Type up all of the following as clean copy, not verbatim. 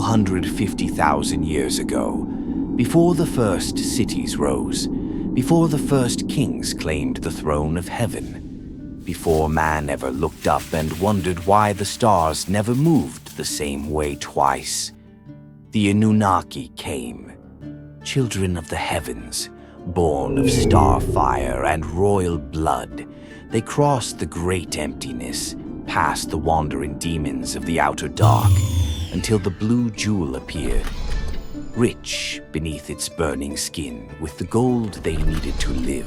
250,000 years ago, before the first cities rose, before the first kings claimed the throne of heaven, before man ever looked up and wondered why the stars never moved the same way twice, the Anunnaki came, children of the heavens, born of star fire and royal blood. They crossed the great emptiness, past the wandering demons of the outer dark, until the blue jewel appeared, rich beneath its burning skin with the gold they needed to live.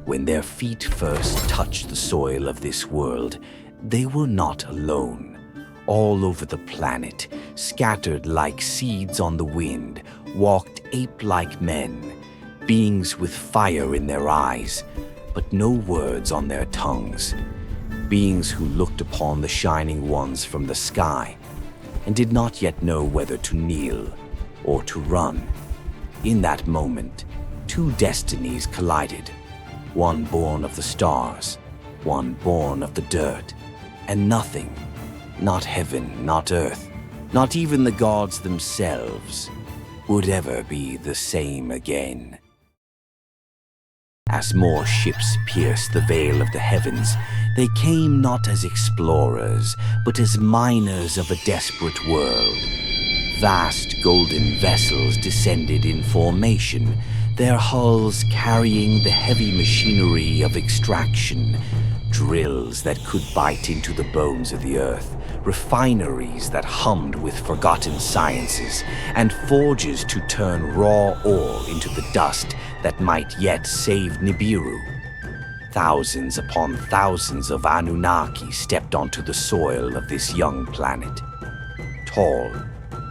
When their feet first touched the soil of this world, they were not alone. All over the planet, scattered like seeds on the wind, walked ape-like men, beings with fire in their eyes, but no words on their tongues. Beings who looked upon the shining ones from the sky and did not yet know whether to kneel or to run. In that moment, two destinies collided, one born of the stars, one born of the dirt, and nothing, not heaven, not earth, not even the gods themselves, would ever be the same again. As more ships pierced the veil of the heavens, they came not as explorers, but as miners of a desperate world. Vast golden vessels descended in formation, their hulls carrying the heavy machinery of extraction, drills that could bite into the bones of the earth, refineries that hummed with forgotten sciences, and forges to turn raw ore into the dust that might yet save Nibiru. Thousands upon thousands of Anunnaki stepped onto the soil of this young planet. Tall,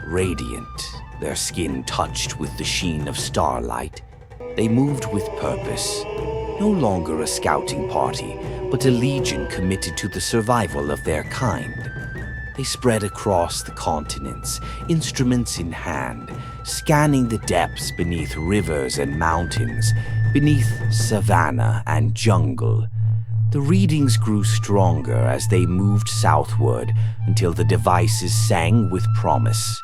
radiant, their skin touched with the sheen of starlight, they moved with purpose. No longer a scouting party, but a legion committed to the survival of their kind. They spread across the continents, instruments in hand, scanning the depths beneath rivers and mountains, beneath savanna and jungle. The readings grew stronger as they moved southward until the devices sang with promise.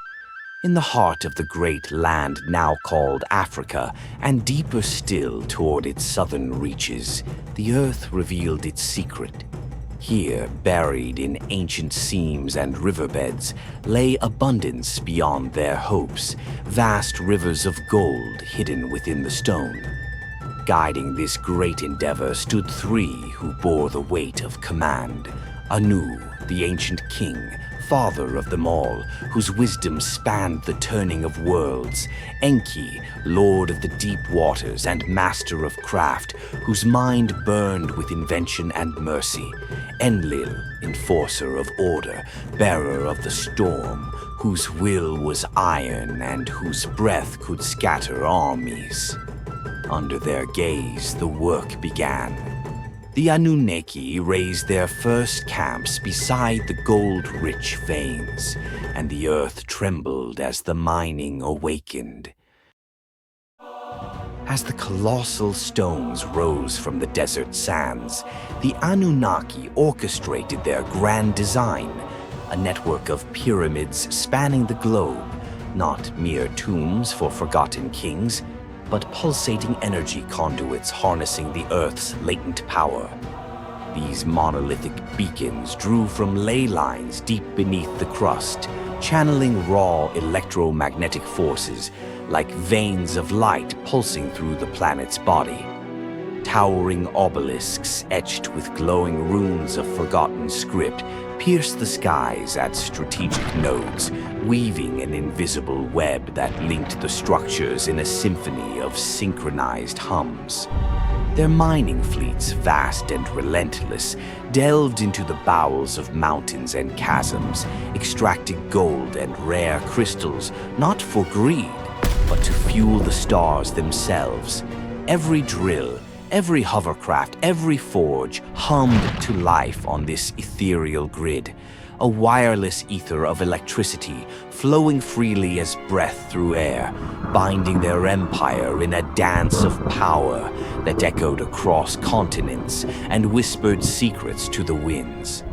In the heart of the great land now called Africa, and deeper still toward its southern reaches, the earth revealed its secret. Here, buried in ancient seams and riverbeds, lay abundance beyond their hopes, vast rivers of gold hidden within the stone. Guiding this great endeavor stood three who bore the weight of command. Anu, the ancient king, father of them all, whose wisdom spanned the turning of worlds. Enki, lord of the deep waters and master of craft, whose mind burned with invention and mercy. Enlil, enforcer of order, bearer of the storm, whose will was iron and whose breath could scatter armies. Under their gaze, the work began. The Anunnaki raised their first camps beside the gold-rich veins, and the earth trembled as the mining awakened. As the colossal stones rose from the desert sands, the Anunnaki orchestrated their grand design, a network of pyramids spanning the globe, not mere tombs for forgotten kings, but pulsating energy conduits harnessing the Earth's latent power. These monolithic beacons drew from ley lines deep beneath the crust, channeling raw electromagnetic forces like veins of light pulsing through the planet's body. Towering obelisks etched with glowing runes of forgotten script pierced the skies at strategic nodes, weaving an invisible web that linked the structures in a symphony of synchronized hums. Their mining fleets, vast and relentless, delved into the bowels of mountains and chasms, extracting gold and rare crystals, not for greed, but to fuel the stars themselves. Every drill, every hovercraft, every forge hummed to life on this ethereal grid, a wireless ether of electricity flowing freely as breath through air, binding their empire in a dance of power that echoed across continents and whispered secrets to the winds.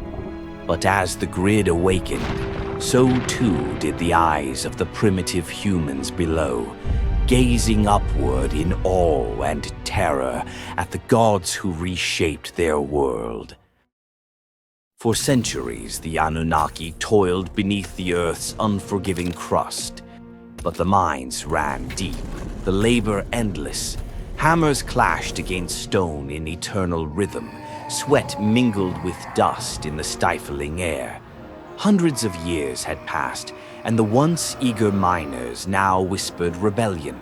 But as the grid awakened, So too did the eyes of the primitive humans below, gazing upward in awe and terror at the gods who reshaped their world. For centuries, the Anunnaki toiled beneath the Earth's unforgiving crust, but the mines ran deep, the labor endless. Hammers clashed against stone in eternal rhythm, sweat mingled with dust in the stifling air. Hundreds of years had passed, and the once eager miners now whispered rebellion.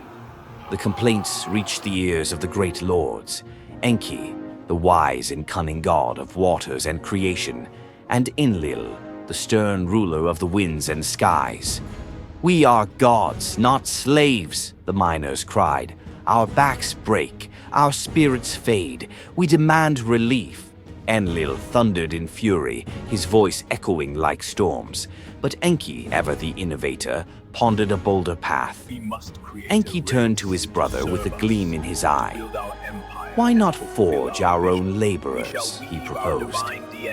The complaints reached the ears of the great lords, Enki, the wise and cunning god of waters and creation, and Enlil, the stern ruler of the winds and skies. "We are gods, not slaves," the miners cried. "Our backs break, our spirits fade. We demand relief." Enlil thundered in fury, his voice echoing like storms. But Enki, ever the innovator, pondered a bolder path. Enki turned to his brother with a gleam in his eye. "Why not forge our own laborers?" he proposed.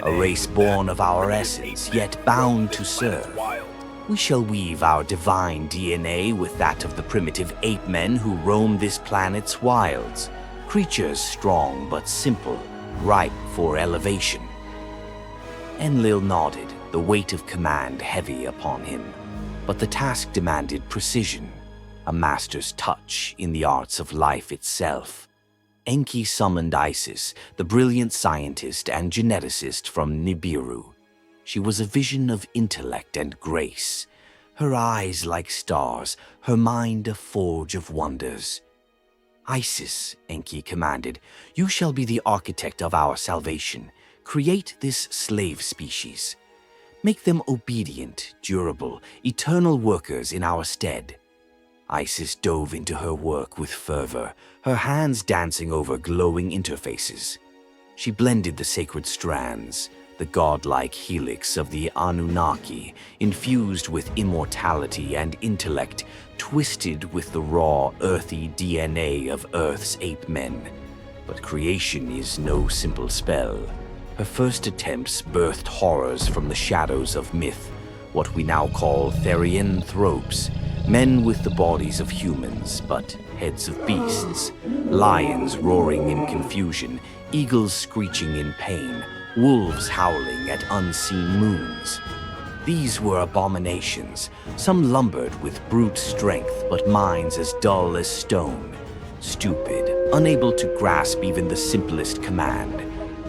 "A race born of our essence, yet bound to serve. We shall weave our divine DNA with that of the primitive ape-men who roam this planet's wilds. Creatures strong but simple, ripe for elevation." Enlil nodded, the weight of command heavy upon him. But the task demanded precision, a master's touch in the arts of life itself. Enki summoned Isis, the brilliant scientist and geneticist from Nibiru. She was a vision of intellect and grace, her eyes like stars, her mind a forge of wonders. "Isis," Enki commanded, "you shall be the architect of our salvation. Create this slave species. Make them obedient, durable, eternal workers in our stead." Isis dove into her work with fervor, her hands dancing over glowing interfaces. She blended the sacred strands, the godlike helix of the Anunnaki, infused with immortality and intellect, twisted with the raw, earthy DNA of Earth's ape-men. But creation is no simple spell. Her first attempts birthed horrors from the shadows of myth, what we now call therianthropes, men with the bodies of humans, but heads of beasts, lions roaring in confusion, eagles screeching in pain, wolves howling at unseen moons. These were abominations, some lumbered with brute strength, but minds as dull as stone, stupid, unable to grasp even the simplest command.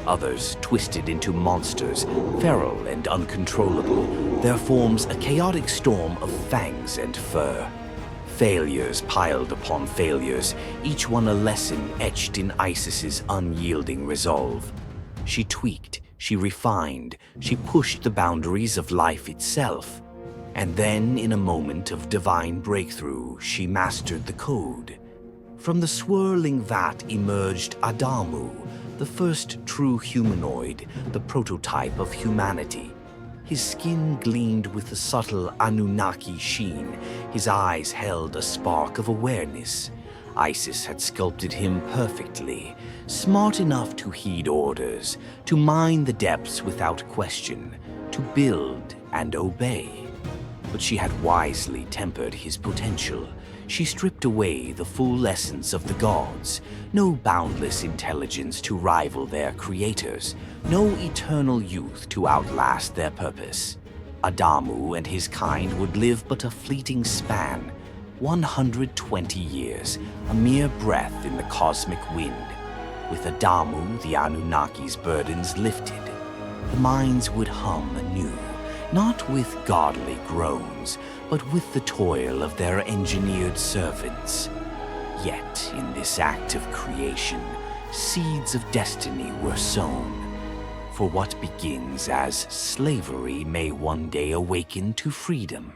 Others twisted into monsters, feral and uncontrollable, their forms a chaotic storm of fangs and fur. Failures piled upon failures, each one a lesson etched in Isis's unyielding resolve. She tweaked, she refined, she pushed the boundaries of life itself. And then, in a moment of divine breakthrough, she mastered the code. From the swirling vat emerged Adamu, the first true humanoid, the prototype of humanity. His skin gleamed with a subtle Anunnaki sheen, his eyes held a spark of awareness. Isis had sculpted him perfectly, smart enough to heed orders, to mine the depths without question, to build and obey. But she had wisely tempered his potential. She stripped away the full essence of the gods, no boundless intelligence to rival their creators, no eternal youth to outlast their purpose. Adamu and his kind would live but a fleeting span, 120 years, a mere breath in the cosmic wind. With Adamu, the Anunnaki's burdens lifted. The minds would hum anew, not with godly groans, but with the toil of their engineered servants. Yet, in this act of creation, seeds of destiny were sown. For what begins as slavery may one day awaken to freedom.